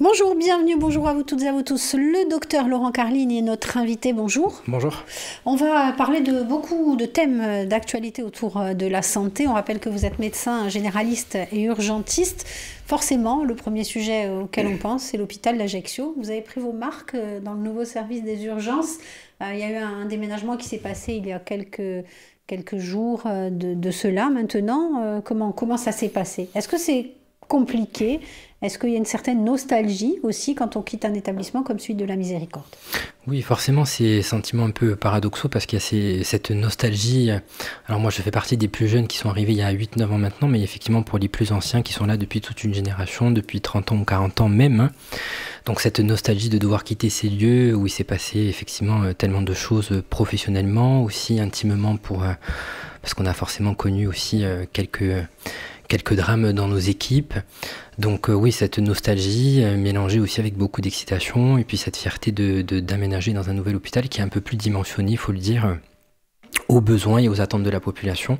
Bonjour, bienvenue, bonjour à vous toutes et à vous tous. Le docteur Laurent Carline est notre invité, bonjour. Bonjour. On va parler de beaucoup de thèmes d'actualité autour de la santé. On rappelle que vous êtes médecin généraliste et urgentiste. Forcément, le premier sujet auquel on pense, c'est l'hôpital d'Ajaccio. Vous avez pris vos marques dans le nouveau service des urgences. Il y a eu un déménagement qui s'est passé il y a quelques jours de cela maintenant. Comment ça s'est passé? Est-ce que c'est compliqué? Est-ce qu'il y a une certaine nostalgie aussi quand on quitte un établissement comme celui de la Miséricorde? Oui, forcément, c'est un sentiment un peu paradoxal parce qu'il y a cette nostalgie. Alors moi, je fais partie des plus jeunes qui sont arrivés il y a 8-9 ans maintenant, mais effectivement pour les plus anciens qui sont là depuis toute une génération, depuis 30 ans ou 40 ans même. Donc cette nostalgie de devoir quitter ces lieux où il s'est passé effectivement tellement de choses professionnellement, aussi intimement parce qu'on a forcément connu aussi quelques drames dans nos équipes. Donc oui, cette nostalgie mélangée aussi avec beaucoup d'excitation et puis cette fierté d'aménager dans un nouvel hôpital qui est un peu plus dimensionné, il faut le dire, aux besoins et aux attentes de la population.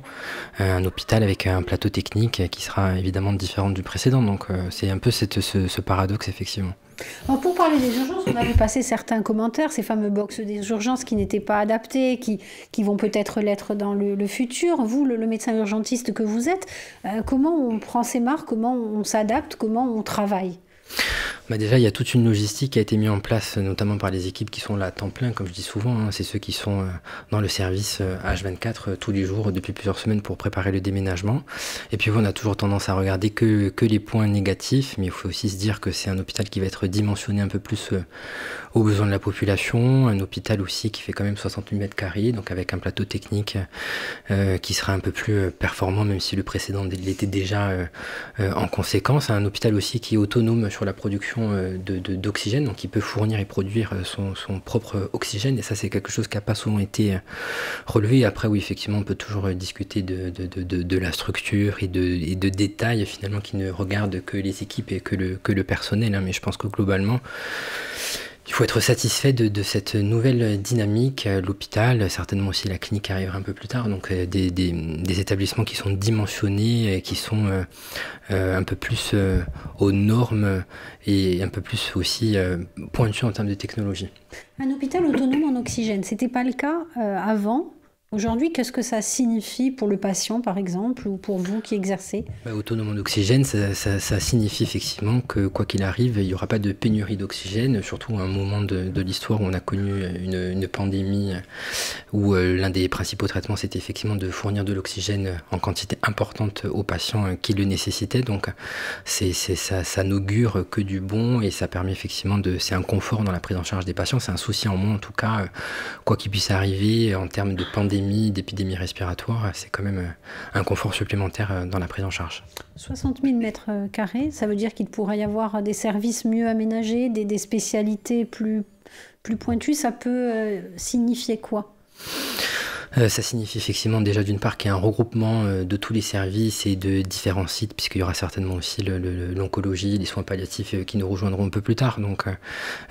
Un hôpital avec un plateau technique qui sera évidemment différent du précédent. Donc c'est un peu ce paradoxe effectivement. Alors pour parler des urgences, on a vu passer certains commentaires, ces fameux box des urgences qui n'étaient pas adaptés, qui vont peut-être l'être dans le futur. Vous, le médecin urgentiste que vous êtes, comment on prend ces marques, comment on s'adapte, comment on travaille? Déjà, il y a toute une logistique qui a été mise en place, notamment par les équipes qui sont là à temps plein, comme je dis souvent. C'est ceux qui sont dans le service H24 tous les jours depuis plusieurs semaines pour préparer le déménagement. Et puis on a toujours tendance à regarder que les points négatifs, mais il faut aussi se dire que c'est un hôpital qui va être dimensionné un peu plus aux besoins de la population. Un hôpital aussi qui fait quand même 60 000 m², donc avec un plateau technique qui sera un peu plus performant, même si le précédent l'était déjà en conséquence. Un hôpital aussi qui est autonome sur la production d'oxygène, donc il peut fournir et produire son propre oxygène, et ça c'est quelque chose qui n'a pas souvent été relevé. Après oui, effectivement on peut toujours discuter de la structure et de détails finalement qui ne regardent que les équipes et que le personnel, mais je pense que globalement il faut être satisfait de cette nouvelle dynamique. L'hôpital, certainement aussi la clinique arrivera un peu plus tard, donc des établissements qui sont dimensionnés, et qui sont un peu plus aux normes et un peu plus aussi pointus en termes de technologie. Un hôpital autonome en oxygène, c'était pas le cas avant. Aujourd'hui, qu'est-ce que ça signifie pour le patient, par exemple, ou pour vous qui exercez? Autonome en oxygène, ça signifie effectivement que quoi qu'il arrive, il n'y aura pas de pénurie d'oxygène, surtout à un moment de l'histoire où on a connu une pandémie où l'un des principaux traitements, c'était effectivement de fournir de l'oxygène en quantité importante aux patients qui le nécessitaient. Donc ça n'augure que du bon, et ça permet effectivement c'est un confort dans la prise en charge des patients, c'est un souci en moins en tout cas, quoi qu'il puisse arriver en termes de pandémie, d'épidémie respiratoire, c'est quand même un confort supplémentaire dans la prise en charge. 60 000 m², ça veut dire qu'il pourrait y avoir des services mieux aménagés, des spécialités plus pointues. Ça peut signifier quoi? Ça signifie effectivement déjà d'une part qu'il y a un regroupement de tous les services et de différents sites, puisqu'il y aura certainement aussi l'oncologie, les soins palliatifs qui nous rejoindront un peu plus tard. Donc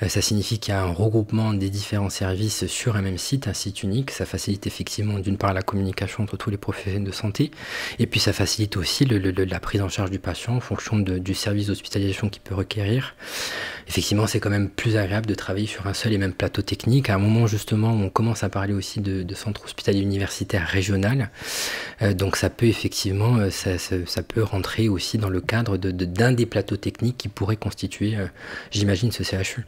ça signifie qu'il y a un regroupement des différents services sur un même site, un site unique. Ça facilite effectivement d'une part la communication entre tous les professionnels de santé, et puis ça facilite aussi la prise en charge du patient en fonction du service d'hospitalisation qu'il peut requérir. Effectivement, c'est quand même plus agréable de travailler sur un seul et même plateau technique. À un moment justement où on commence à parler aussi de centres hospitaliers universitaire régional, donc ça peut effectivement ça peut rentrer aussi dans le cadre d'un des plateaux techniques qui pourrait constituer, j'imagine, ce CHU.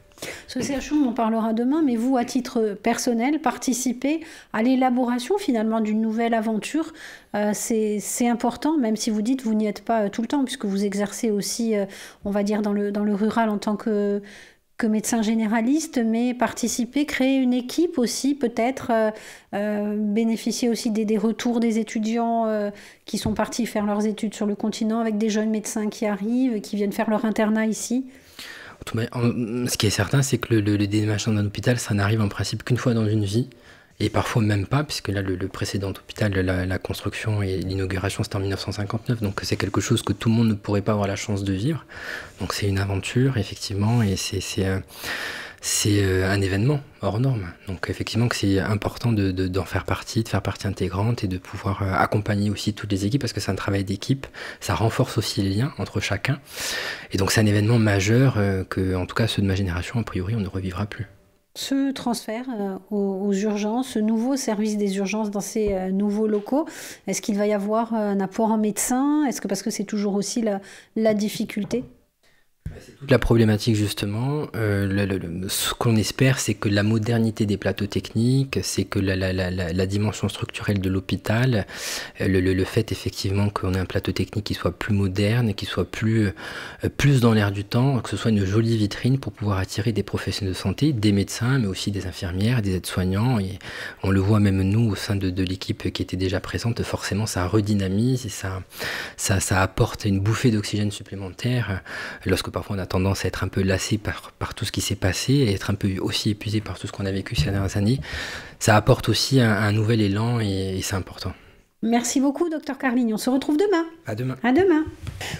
Ce CHU, on en parlera demain, mais vous, à titre personnel, participez à l'élaboration finalement d'une nouvelle aventure. C'est important, même si vous dites que vous n'y êtes pas tout le temps, puisque vous exercez aussi, on va dire, dans le rural en tant que médecin généraliste, mais participer, créer une équipe aussi, peut-être bénéficier aussi des retours des étudiants qui sont partis faire leurs études sur le continent, avec des jeunes médecins qui arrivent, qui viennent faire leur internat ici. Ce qui est certain, c'est que le déménagement d'un hôpital, ça n'arrive en principe qu'une fois dans une vie. Et parfois même pas, puisque là, le précédent hôpital, la construction et l'inauguration, c'était en 1959, donc c'est quelque chose que tout le monde ne pourrait pas avoir la chance de vivre. Donc c'est une aventure, effectivement, et c'est un événement hors norme. Donc effectivement que c'est important d'en faire partie, de faire partie intégrante et de pouvoir accompagner aussi toutes les équipes parce que c'est un travail d'équipe, ça renforce aussi les liens entre chacun. Et donc c'est un événement majeur que, en tout cas ceux de ma génération, a priori, on ne revivra plus. Ce transfert aux urgences, ce nouveau service des urgences dans ces nouveaux locaux, est-ce qu'il va y avoir un apport en médecins? Est-ce que parce que c'est toujours aussi la difficulté? C'est toute la problématique justement. Ce qu'on espère, c'est que la modernité des plateaux techniques, c'est que la dimension structurelle de l'hôpital, le fait effectivement qu'on ait un plateau technique qui soit plus moderne, qui soit plus dans l'air du temps, que ce soit une jolie vitrine pour pouvoir attirer des professionnels de santé, des médecins, mais aussi des infirmières, des aides-soignants. Et on le voit même nous au sein de l'équipe qui était déjà présente, forcément ça redynamise et ça apporte une bouffée d'oxygène supplémentaire lorsque parfois on a tendance à être un peu lassé par tout ce qui s'est passé et être un peu aussi épuisé par tout ce qu'on a vécu ces dernières années. Ça apporte aussi un nouvel élan et c'est important. Merci beaucoup, docteur Carligny. On se retrouve demain. À demain. À demain.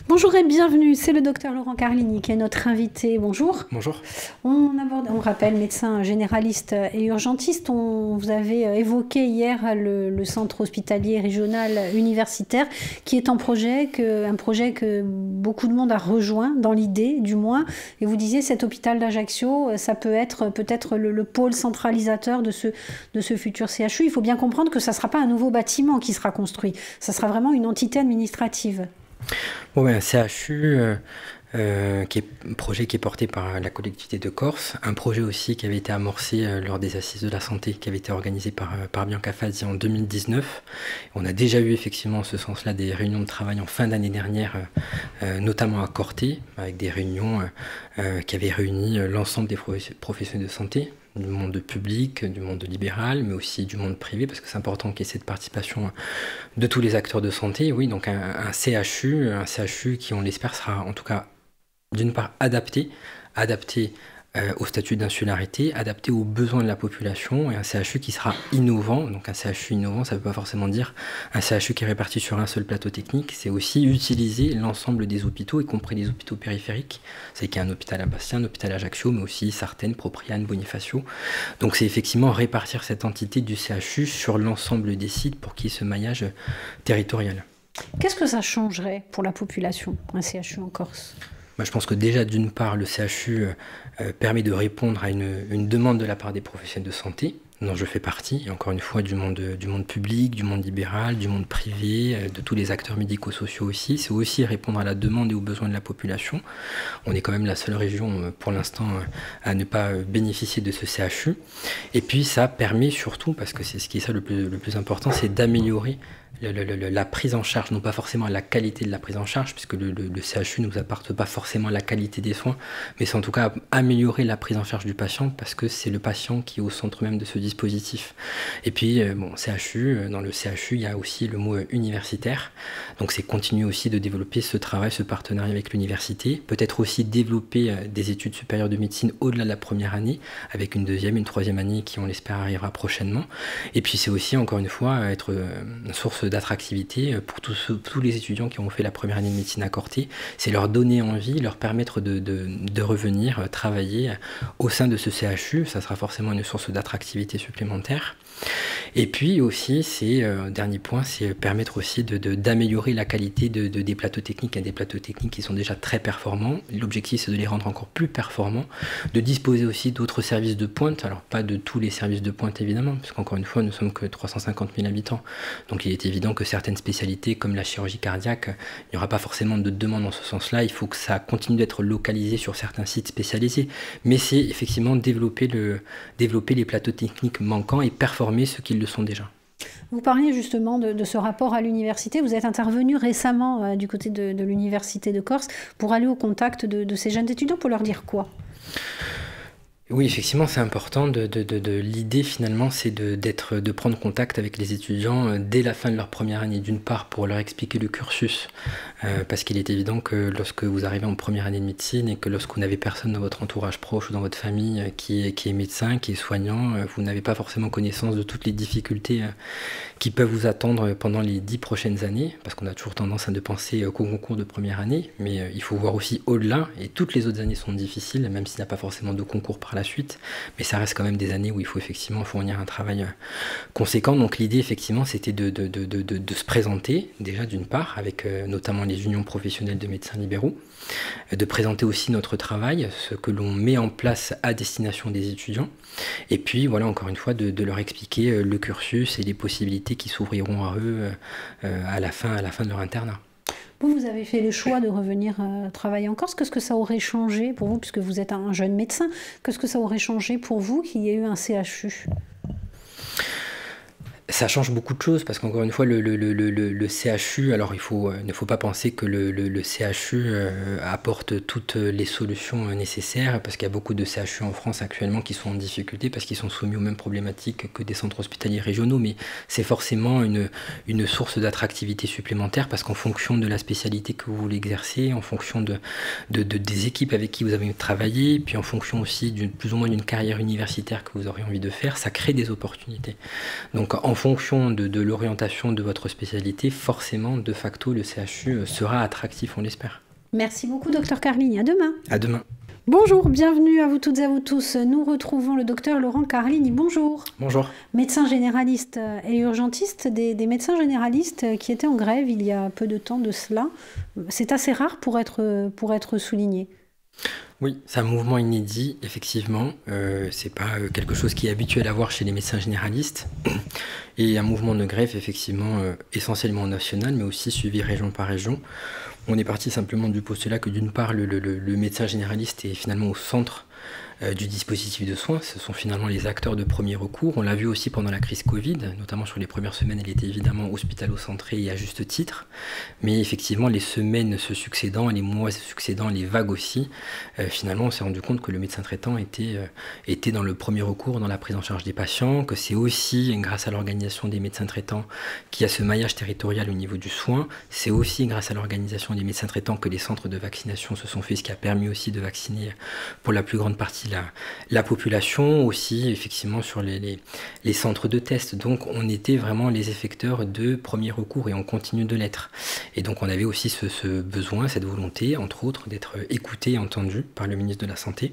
Bonjour et bienvenue. C'est le docteur Laurent Carligny qui est notre invité. Bonjour. Bonjour. On rappelle, médecin généraliste et urgentiste. Vous avez évoqué hier le centre hospitalier régional universitaire qui est un projet que beaucoup de monde a rejoint dans l'idée, du moins. Et vous disiez, cet hôpital d'Ajaccio, ça peut être peut-être le pôle centralisateur de ce futur CHU. Il faut bien comprendre que ça ne sera pas un nouveau bâtiment qui sera construit. Ça sera vraiment une entité administrative. Bon, un CHU, qui est un projet qui est porté par la collectivité de Corse, un projet aussi qui avait été amorcé lors des assises de la santé, qui avait été organisé par Bianca Fazzi en 2019. On a déjà eu effectivement en ce sens-là des réunions de travail en fin d'année dernière, notamment à Corté, avec des réunions qui avaient réuni l'ensemble des professionnels de santé, du monde public, du monde libéral, mais aussi du monde privé, parce que c'est important qu'il y ait cette participation de tous les acteurs de santé. Oui, donc un CHU qui, on l'espère, sera en tout cas, d'une part, adapté au statut d'insularité, adapté aux besoins de la population, et un CHU qui sera innovant. Donc un CHU innovant, ça ne veut pas forcément dire un CHU qui est réparti sur un seul plateau technique, c'est aussi utiliser l'ensemble des hôpitaux, y compris les hôpitaux périphériques. C'est qu'il y a un hôpital à Bastia, un hôpital à Ajaccio, mais aussi Sartène, Propriane, Bonifacio. Donc c'est effectivement répartir cette entité du CHU sur l'ensemble des sites pour qu'il y ait ce maillage territorial. Qu'est-ce que ça changerait pour la population, un CHU en Corse ? Je pense que déjà, d'une part, le CHU permet de répondre à une demande de la part des professionnels de santé, dont je fais partie, et encore une fois du monde public, du monde libéral, du monde privé, de tous les acteurs médico-sociaux aussi. C'est aussi répondre à la demande et aux besoins de la population. On est quand même la seule région pour l'instant à ne pas bénéficier de ce CHU. Et puis ça permet surtout, parce que c'est ce qui est ça le plus important, c'est d'améliorer la prise en charge, non pas forcément la qualité de la prise en charge, puisque le CHU ne nous apporte pas forcément la qualité des soins, mais c'est en tout cas améliorer la prise en charge du patient, parce que c'est le patient qui est au centre même de ce dispositif. Et puis, CHU, dans le CHU, il y a aussi le mot universitaire, donc c'est continuer aussi de développer ce travail, ce partenariat avec l'université, peut-être aussi développer des études supérieures de médecine au-delà de la première année, avec une deuxième, une troisième année qui, on l'espère, arrivera prochainement. Et puis c'est aussi, encore une fois, être une source d'attractivité pour tous les étudiants qui ont fait la première année de médecine à Corté. C'est leur donner envie, leur permettre de revenir travailler au sein de ce CHU. Ça sera forcément une source d'attractivité supplémentaire. Et puis aussi, dernier point, c'est permettre aussi d'améliorer la qualité des plateaux techniques. Il y a des plateaux techniques qui sont déjà très performants. L'objectif, c'est de les rendre encore plus performants, de disposer aussi d'autres services de pointe. Alors, pas de tous les services de pointe, évidemment, parce qu'encore une fois, nous sommes que 350 000 habitants. Donc, il est évident que certaines spécialités, comme la chirurgie cardiaque, il n'y aura pas forcément de demande dans ce sens-là. Il faut que ça continue d'être localisé sur certains sites spécialisés. Mais c'est effectivement développer les plateaux techniques manquants et performer ceux qui le sont déjà. Vous parliez justement de ce rapport à l'université. Vous êtes intervenu récemment du côté de l'université de Corse pour aller au contact de ces jeunes étudiants, pour leur dire quoi ? Oui, effectivement, c'est important. L'idée, finalement, c'est de prendre contact avec les étudiants dès la fin de leur première année. D'une part, pour leur expliquer le cursus, parce qu'il est évident que lorsque vous arrivez en première année de médecine et que lorsque vous n'avez personne dans votre entourage proche ou dans votre famille qui est médecin, qui est soignant, vous n'avez pas forcément connaissance de toutes les difficultés qui peuvent vous attendre pendant les 10 prochaines années, parce qu'on a toujours tendance à ne penser qu'au concours de première année, mais il faut voir aussi au-delà, et toutes les autres années sont difficiles, même s'il n'y a pas forcément de concours par la suite, mais ça reste quand même des années où il faut effectivement fournir un travail conséquent. Donc l'idée effectivement c'était de se présenter déjà d'une part avec notamment les unions professionnelles de médecins libéraux, de présenter aussi notre travail, ce que l'on met en place à destination des étudiants, et puis voilà encore une fois de leur expliquer le cursus et les possibilités qui s'ouvriront à eux à la fin de leur internat. Vous avez fait le choix de revenir travailler en Corse. Qu'est-ce que ça aurait changé pour vous, puisque vous êtes un jeune médecin, qu'est-ce que ça aurait changé pour vous qu'il y ait eu un CHU ? Ça change beaucoup de choses parce qu'encore une fois, le CHU, alors il ne faut pas penser que le CHU apporte toutes les solutions nécessaires, parce qu'il y a beaucoup de CHU en France actuellement qui sont en difficulté parce qu'ils sont soumis aux mêmes problématiques que des centres hospitaliers régionaux, mais c'est forcément une source d'attractivité supplémentaire parce qu'en fonction de la spécialité que vous voulez exercer, en fonction des équipes avec qui vous avez travaillé, puis en fonction aussi plus ou moins d'une carrière universitaire que vous aurez envie de faire, ça crée des opportunités. Donc en fonction de l'orientation de votre spécialité, forcément, de facto, le CHU sera attractif, on l'espère. Merci beaucoup, docteur Carligny. À demain. À demain. Bonjour, bienvenue à vous toutes et à vous tous. Nous retrouvons le docteur Laurent Carligny. Bonjour. Bonjour. Médecin généraliste et urgentiste, des médecins généralistes qui étaient en grève il y a peu de temps de cela. C'est assez rare pour être souligné. Oui, c'est un mouvement inédit, effectivement. C'est pas quelque chose qui est habituel à voir chez les médecins généralistes. Et un mouvement de grève, effectivement, essentiellement national, mais aussi suivi région par région. On est parti simplement du postulat que d'une part, le médecin généraliste est finalement au centre du dispositif de soins. Ce sont finalement les acteurs de premier recours. On l'a vu aussi pendant la crise Covid, notamment sur les premières semaines, elle était évidemment hospitalo-centrée et à juste titre. Mais effectivement, les semaines se succédant, les mois se succédant, les vagues aussi, finalement, on s'est rendu compte que le médecin traitant était dans le premier recours, dans la prise en charge des patients, que c'est aussi grâce à l'organisation des médecins traitants qu'il y a ce maillage territorial au niveau du soin. C'est aussi grâce à l'organisation des médecins traitants que les centres de vaccination se sont faits, ce qui a permis aussi de vacciner pour la plus grande partie la population, aussi effectivement sur les centres de test. Donc on était vraiment les effecteurs de premier recours et on continue de l'être. Et donc on avait aussi ce besoin, cette volonté, entre autres, d'être écouté et entendu par le ministre de la Santé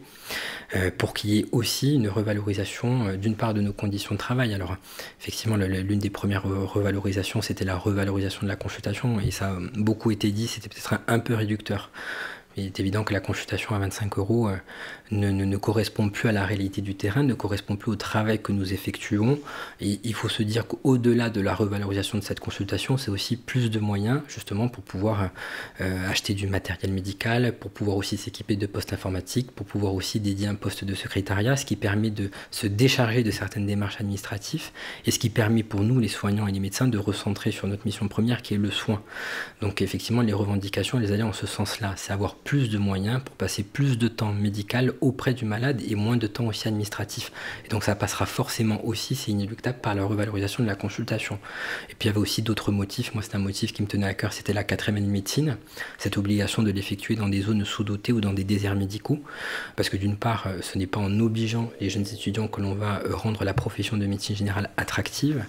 pour qu'il y ait aussi une revalorisation d'une part de nos conditions de travail. Alors effectivement, l'une des premières revalorisations, c'était la revalorisation de la consultation et ça a beaucoup été dit, c'était peut-être un peu réducteur. Il est évident que la consultation à 25 € ne correspond plus à la réalité du terrain, ne correspond plus au travail que nous effectuons. Et il faut se dire qu'au-delà de la revalorisation de cette consultation, c'est aussi plus de moyens justement pour pouvoir acheter du matériel médical, pour pouvoir aussi s'équiper de postes informatiques, pour pouvoir aussi dédier un poste de secrétariat, ce qui permet de se décharger de certaines démarches administratives et ce qui permet pour nous, les soignants et les médecins, de recentrer sur notre mission première qui est le soin. Donc effectivement, les revendications, elles allaient en ce sens-là, c'est avoir plus de moyens pour passer plus de temps médical auprès du malade et moins de temps aussi administratif. Et donc ça passera forcément aussi, c'est inéluctable, par la revalorisation de la consultation. Et puis il y avait aussi d'autres motifs. Moi, c'est un motif qui me tenait à cœur, c'était la 4e année de médecine, cette obligation de l'effectuer dans des zones sous-dotées ou dans des déserts médicaux. Parce que d'une part, ce n'est pas en obligeant les jeunes étudiants que l'on va rendre la profession de médecine générale attractive.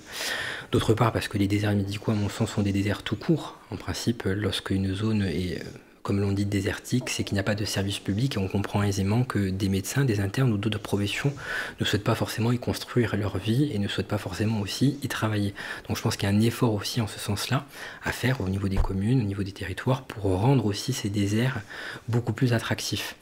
D'autre part, parce que les déserts médicaux, à mon sens, sont des déserts tout court. En principe, lorsque une zone est comme l'on dit, désertique, c'est qu'il n'y a pas de service public et on comprend aisément que des médecins, des internes ou d'autres professions ne souhaitent pas forcément y construire leur vie et ne souhaitent pas forcément aussi y travailler. Donc je pense qu'il y a un effort aussi en ce sens-là à faire au niveau des communes, au niveau des territoires pour rendre aussi ces déserts beaucoup plus attractifs.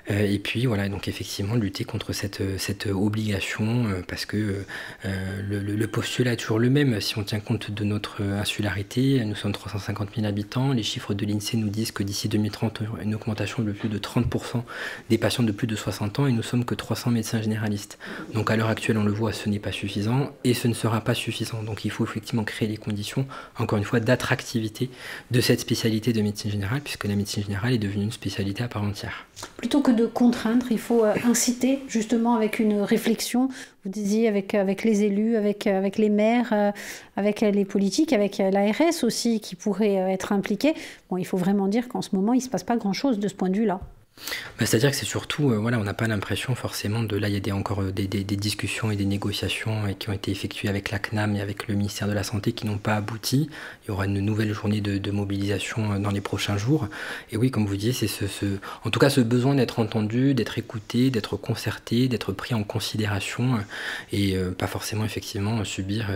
Et puis voilà, donc effectivement lutter contre cette obligation parce que le postulat est toujours le même. Si on tient compte de notre insularité, nous sommes 350 000 habitants, les chiffres de l'INSEE nous disent que d'ici 2030, il y aura une augmentation de plus de 30% des patients de plus de 60 ans et nous sommes que 300 médecins généralistes. Donc à l'heure actuelle, on le voit, ce n'est pas suffisant et ce ne sera pas suffisant. Donc il faut effectivement créer les conditions, encore une fois, d'attractivité de cette spécialité de médecine générale puisque la médecine générale est devenue une spécialité à part entière. Plutôt que de contraindre, il faut inciter justement avec une réflexion, vous disiez avec les élus, avec les maires, avec les politiques, avec l'ARS aussi qui pourrait être impliquée. Bon, il faut vraiment dire qu'en ce moment, il ne se passe pas grand-chose de ce point de vue-là. C'est-à-dire que c'est surtout, voilà, on n'a pas l'impression forcément de... Là, il y a encore des discussions et des négociations qui ont été effectuées avec la CNAM et avec le ministère de la Santé qui n'ont pas abouti. Il y aura une nouvelle journée de mobilisation dans les prochains jours. Et oui, comme vous disiez, c'est en tout cas ce besoin d'être entendu, d'être écouté, d'être concerté, d'être pris en considération et pas forcément effectivement subir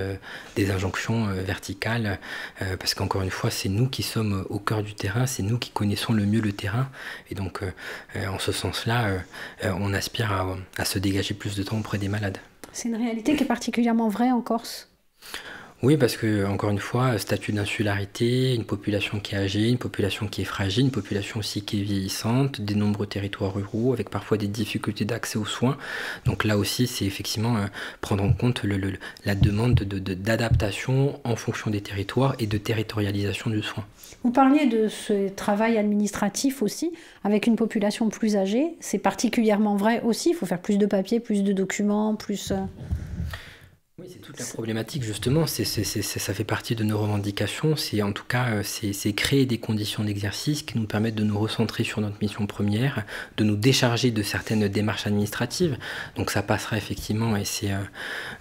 des injonctions verticales parce qu'encore une fois, c'est nous qui sommes au cœur du terrain, c'est nous qui connaissons le mieux le terrain. Et donc, en ce sens-là, on aspire à se dégager plus de temps auprès des malades. C'est une réalité qui est particulièrement vraie en Corse. Oui, parce que, encore une fois, statut d'insularité, une population qui est âgée, une population qui est fragile, une population aussi qui est vieillissante, des nombreux territoires ruraux, avec parfois des difficultés d'accès aux soins. Donc là aussi, c'est effectivement prendre en compte la demande d'adaptation en fonction des territoires et de territorialisation du soin. Vous parliez de ce travail administratif aussi, avec une population plus âgée. C'est particulièrement vrai aussi, il faut faire plus de papiers, plus de documents, plus... Oui, c'est toute la problématique justement, ça fait partie de nos revendications, c'est en tout cas c'est créer des conditions d'exercice qui nous permettent de nous recentrer sur notre mission première, de nous décharger de certaines démarches administratives. Donc ça passera effectivement, et c'est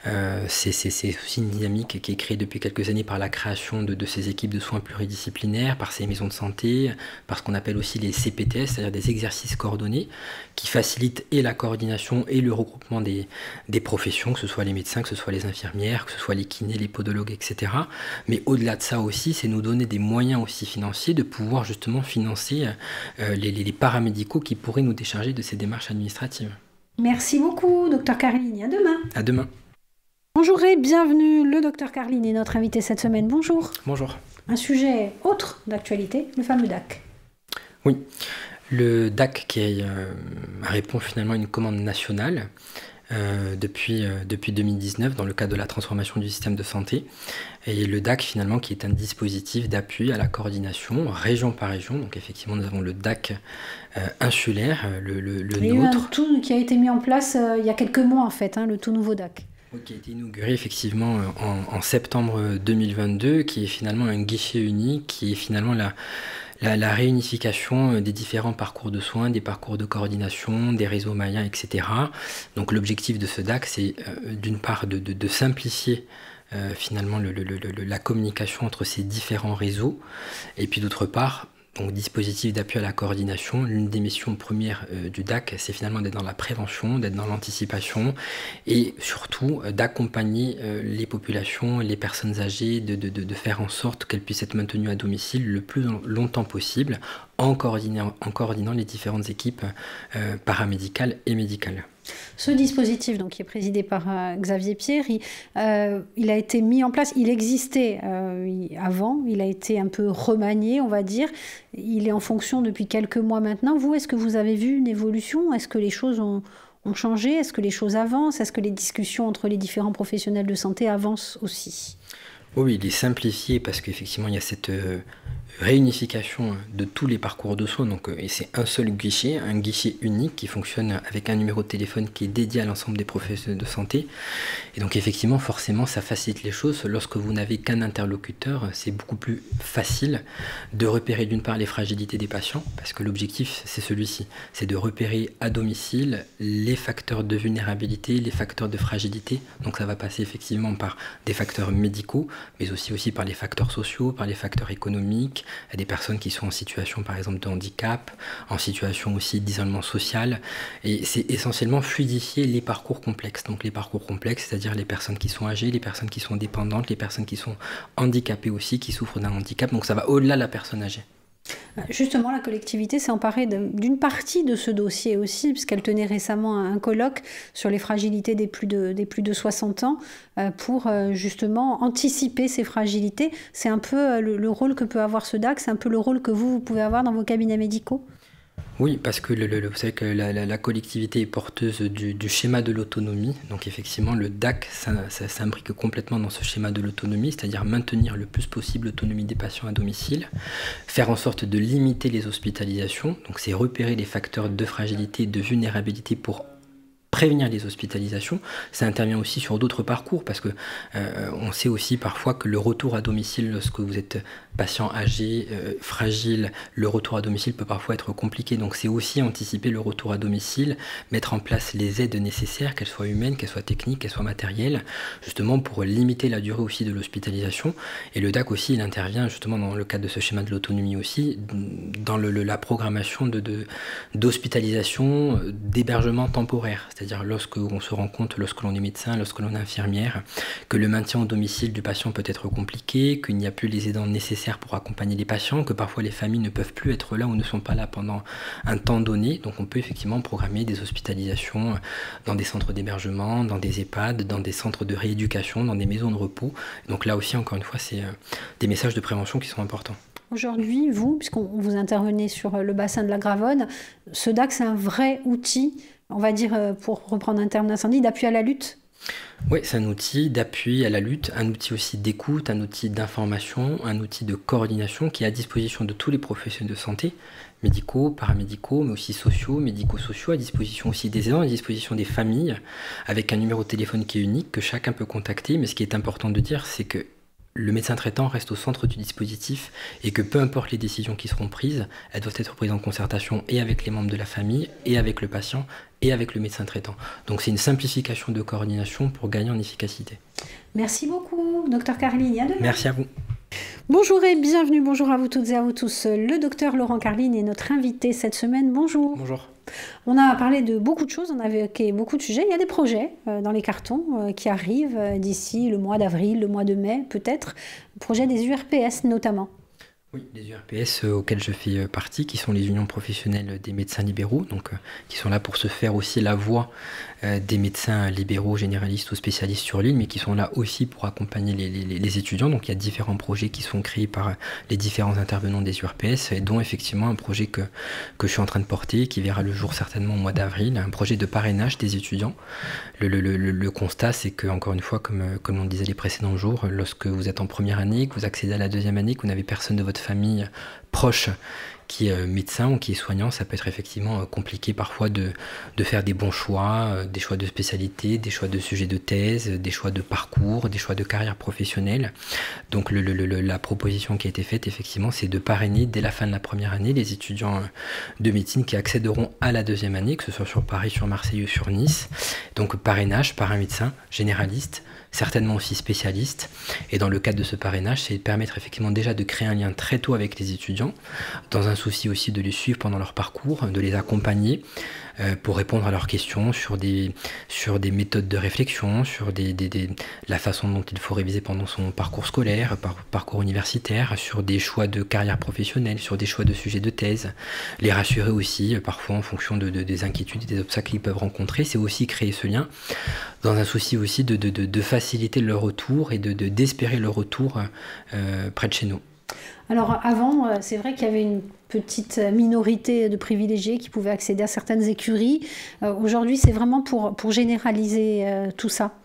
aussi une dynamique qui est créée depuis quelques années par la création de ces équipes de soins pluridisciplinaires, par ces maisons de santé, par ce qu'on appelle aussi les CPTS, c'est-à-dire des exercices coordonnés, qui facilitent et la coordination et le regroupement des professions, que ce soit les médecins, que ce soit les infirmières, que ce soit les kinés, les podologues, etc. Mais au-delà de ça aussi, c'est nous donner des moyens aussi financiers de pouvoir justement financer les paramédicaux qui pourraient nous décharger de ces démarches administratives. Merci beaucoup, Dr Carline. À demain. À demain. Bonjour et bienvenue. Le Dr Carline est notre invité cette semaine. Bonjour. Bonjour. Un sujet autre d'actualité, le fameux DAC. Oui, le DAC qui répond finalement à une commande nationale depuis 2019 dans le cadre de la transformation du système de santé. Et le DAC finalement qui est un dispositif d'appui à la coordination région par région. Donc effectivement nous avons le DAC insulaire, le nôtre. Il y a eu un tout qui a été mis en place il y a quelques mois en fait, le tout nouveau DAC. Qui a été inauguré effectivement en septembre 2022, qui est finalement un guichet unique, qui est finalement la réunification des différents parcours de soins, des parcours de coordination, des réseaux mayens, etc. Donc l'objectif de ce DAC, c'est d'une part de simplifier finalement la communication entre ces différents réseaux, et puis d'autre part, donc dispositif d'appui à la coordination, l'une des missions premières du DAC, c'est finalement d'être dans la prévention, d'être dans l'anticipation et surtout d'accompagner les populations, les personnes âgées, de faire en sorte qu'elles puissent être maintenues à domicile le plus longtemps possible en coordinant les différentes équipes paramédicales et médicales. Ce dispositif, donc, qui est présidé par Xavier Pierre, il a été mis en place, il existait avant, il a été un peu remanié, on va dire. Il est en fonction depuis quelques mois maintenant. Vous, est-ce que vous avez vu une évolution? Est-ce que les choses ont changé? Est-ce que les choses avancent? Est-ce que les discussions entre les différents professionnels de santé avancent aussi? Oui, il est simplifié parce qu'effectivement, il y a cette réunification de tous les parcours de soins, et c'est un seul guichet, un guichet unique qui fonctionne avec un numéro de téléphone qui est dédié à l'ensemble des professionnels de santé. Et donc effectivement, forcément, ça facilite les choses. Lorsque vous n'avez qu'un interlocuteur, c'est beaucoup plus facile de repérer d'une part les fragilités des patients, parce que l'objectif, c'est celui-ci, c'est de repérer à domicile les facteurs de vulnérabilité, les facteurs de fragilité. Donc ça va passer effectivement par des facteurs médicaux, mais aussi par les facteurs sociaux, par les facteurs économiques, à des personnes qui sont en situation par exemple de handicap, en situation aussi d'isolement social, et c'est essentiellement fluidifier les parcours complexes. Donc les parcours complexes, c'est-à-dire les personnes qui sont âgées, les personnes qui sont dépendantes, les personnes qui sont handicapées aussi, qui souffrent d'un handicap, donc ça va au-delà de la personne âgée. Justement, la collectivité s'est emparée d'une partie de ce dossier aussi, puisqu'elle tenait récemment un colloque sur les fragilités des plus de 60 ans pour justement anticiper ces fragilités. C'est un peu le rôle que peut avoir ce DAC, c'est un peu le rôle que vous pouvez avoir dans vos cabinets médicaux? Oui, parce que vous savez que la collectivité est porteuse du schéma de l'autonomie. Donc effectivement, le DAC ça s'imbrique complètement dans ce schéma de l'autonomie, c'est-à-dire maintenir le plus possible l'autonomie des patients à domicile, faire en sorte de limiter les hospitalisations. Donc c'est repérer les facteurs de fragilité et de vulnérabilité pour prévenir les hospitalisations, ça intervient aussi sur d'autres parcours parce que on sait aussi parfois que le retour à domicile lorsque vous êtes patient âgé, fragile, le retour à domicile peut parfois être compliqué. Donc c'est aussi anticiper le retour à domicile, mettre en place les aides nécessaires, qu'elles soient humaines, qu'elles soient techniques, qu'elles soient matérielles, justement pour limiter la durée aussi de l'hospitalisation. Et le DAC aussi, il intervient justement dans le cadre de ce schéma de l'autonomie aussi, dans la programmation d'hospitalisation, d'hébergement temporaire. C'est-à-dire lorsque on se rend compte, lorsque l'on est médecin, lorsque l'on est infirmière, que le maintien au domicile du patient peut être compliqué, qu'il n'y a plus les aidants nécessaires pour accompagner les patients, que parfois les familles ne peuvent plus être là ou ne sont pas là pendant un temps donné. Donc on peut effectivement programmer des hospitalisations dans des centres d'hébergement, dans des EHPAD, dans des centres de rééducation, dans des maisons de repos. Donc là aussi, encore une fois, c'est des messages de prévention qui sont importants. Aujourd'hui, vous, puisqu'on vous intervenez sur le bassin de la Gravonne, ce DAC, c'est un vrai outil, on va dire, pour reprendre un terme d'incendie, d'appui à la lutte? Oui, c'est un outil d'appui à la lutte, un outil aussi d'écoute, un outil d'information, un outil de coordination qui est à disposition de tous les professionnels de santé, médicaux, paramédicaux, mais aussi sociaux, médico-sociaux, à disposition aussi des aidants, à disposition des familles, avec un numéro de téléphone qui est unique, que chacun peut contacter. Mais ce qui est important de dire, c'est que le médecin traitant reste au centre du dispositif et que peu importe les décisions qui seront prises, elles doivent être prises en concertation et avec les membres de la famille, et avec le patient, et avec le médecin traitant. Donc c'est une simplification de coordination pour gagner en efficacité. Merci beaucoup, Dr Carline. À demain. Merci à vous. Bonjour et bienvenue, bonjour à vous toutes et à vous tous. Le docteur Laurent Carline est notre invité cette semaine. Bonjour. Bonjour. On a parlé de beaucoup de choses, on a évoqué beaucoup de sujets. Il y a des projets dans les cartons qui arrivent d'ici le mois d'avril, le mois de mai peut-être. Le projet des URPS notamment. Oui, les URPS auxquels je fais partie, qui sont les unions professionnelles des médecins libéraux, donc qui sont là pour se faire aussi la voix des médecins libéraux, généralistes ou spécialistes sur l'île, mais qui sont là aussi pour accompagner les étudiants. Donc il y a différents projets qui sont créés par les différents intervenants des URPS, et dont effectivement un projet que je suis en train de porter, qui verra le jour certainement au mois d'avril, un projet de parrainage des étudiants. Le constat, c'est que, encore une fois, comme on disait les précédents jours, lorsque vous êtes en première année, que vous accédez à la deuxième année, que vous n'avez personne de votre famille proche qui est médecin ou qui est soignant, ça peut être effectivement compliqué parfois de faire des bons choix, des choix de spécialité, des choix de sujets de thèse, des choix de parcours, des choix de carrière professionnelle. Donc la proposition qui a été faite, effectivement, c'est de parrainer dès la fin de la première année les étudiants de médecine qui accéderont à la deuxième année, que ce soit sur Paris, sur Marseille ou sur Nice. Donc parrainage par un médecin généraliste, certainement aussi spécialistes. Et dans le cadre de ce parrainage, c'est de permettre effectivement déjà de créer un lien très tôt avec les étudiants, dans un souci aussi de les suivre pendant leur parcours, de les accompagner pour répondre à leurs questions sur des méthodes de réflexion, sur la façon dont il faut réviser pendant son parcours scolaire, parcours universitaire, sur des choix de carrière professionnelle, sur des choix de sujets de thèse, les rassurer aussi parfois en fonction des inquiétudes et des obstacles qu'ils peuvent rencontrer. C'est aussi créer ce lien dans un souci aussi de faciliter leur retour et d'espérer leur retour près de chez nous. Alors avant, c'est vrai qu'il y avait une petite minorité de privilégiés qui pouvaient accéder à certaines écuries. Aujourd'hui, c'est vraiment pour généraliser tout ça.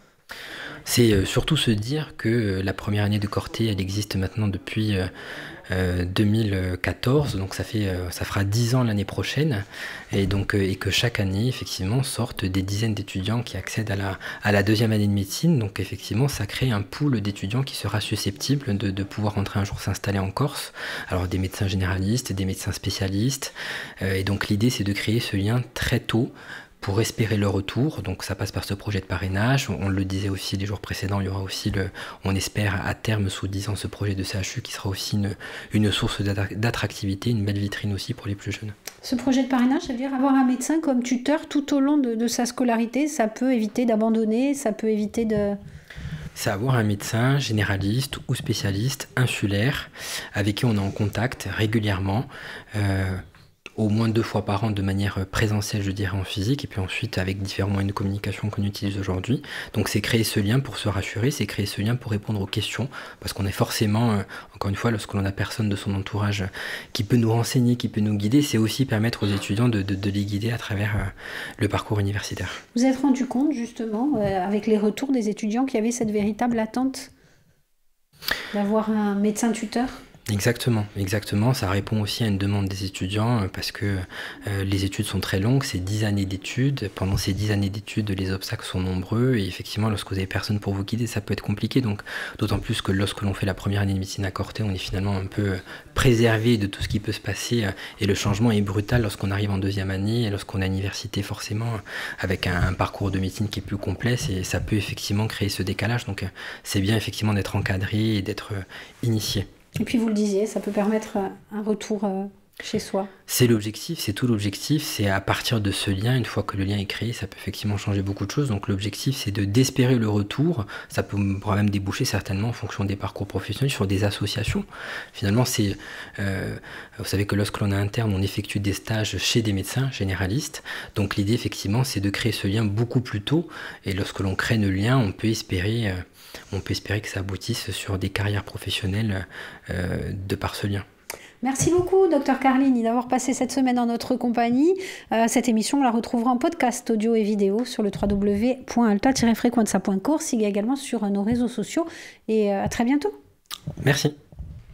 C'est surtout se dire que la première année de Corté, elle existe maintenant depuis 2014, donc ça fera 10 ans l'année prochaine, et que chaque année, effectivement, sortent des dizaines d'étudiants qui accèdent à la deuxième année de médecine. Donc effectivement, ça crée un pool d'étudiants qui sera susceptible de pouvoir rentrer un jour s'installer en Corse. Alors des médecins généralistes, des médecins spécialistes, et donc l'idée c'est de créer ce lien très tôt pour espérer le retour. Donc ça passe par ce projet de parrainage. On le disait aussi les jours précédents, il y aura aussi on espère à terme, sous 10 ans, ce projet de CHU qui sera aussi une source d'attractivité, une belle vitrine aussi pour les plus jeunes. Ce projet de parrainage, ça veut dire avoir un médecin comme tuteur tout au long de sa scolarité, ça peut éviter d'abandonner, ça peut éviter de... C'est avoir un médecin généraliste ou spécialiste insulaire avec qui on est en contact régulièrement, au moins 2 fois par an de manière présentielle, je dirais, en physique, et puis ensuite avec différents moyens de communication qu'on utilise aujourd'hui. Donc c'est créer ce lien pour se rassurer, c'est créer ce lien pour répondre aux questions, parce qu'on est forcément, encore une fois, lorsque l'on n'a personne de son entourage qui peut nous renseigner, qui peut nous guider, c'est aussi permettre aux étudiants de les guider à travers le parcours universitaire. Vous êtes rendu compte justement, avec les retours des étudiants, qu'il y avait cette véritable attente d'avoir un médecin tuteur ? Exactement, exactement. Ça répond aussi à une demande des étudiants parce que les études sont très longues, c'est 10 années d'études. Pendant ces 10 années d'études, les obstacles sont nombreux et effectivement, lorsque vous avez personne pour vous guider, ça peut être compliqué. Donc, d'autant plus que lorsque l'on fait la première année de médecine à Corté, on est finalement un peu préservé de tout ce qui peut se passer et le changement est brutal lorsqu'on arrive en deuxième année et lorsqu'on est à l'université forcément avec un parcours de médecine qui est plus complexe et ça peut effectivement créer ce décalage. Donc, c'est bien effectivement d'être encadré et d'être initié. Et puis vous le disiez, ça peut permettre un retour chez soi. C'est l'objectif, c'est tout l'objectif, c'est à partir de ce lien, une fois que le lien est créé, ça peut effectivement changer beaucoup de choses. Donc l'objectif c'est d'espérer le retour, ça pourra même déboucher certainement en fonction des parcours professionnels sur des associations. Finalement vous savez que lorsque l'on est interne, on effectue des stages chez des médecins généralistes. Donc l'idée effectivement c'est de créer ce lien beaucoup plus tôt et lorsque l'on crée le lien, on peut espérer que ça aboutisse sur des carrières professionnelles de par ce lien. Merci beaucoup, Dr Carlini, d'avoir passé cette semaine en notre compagnie. Cette émission, on la retrouvera en podcast audio et vidéo sur le www.alta-frequenza.corsica, également sur nos réseaux sociaux. Et à très bientôt. Merci.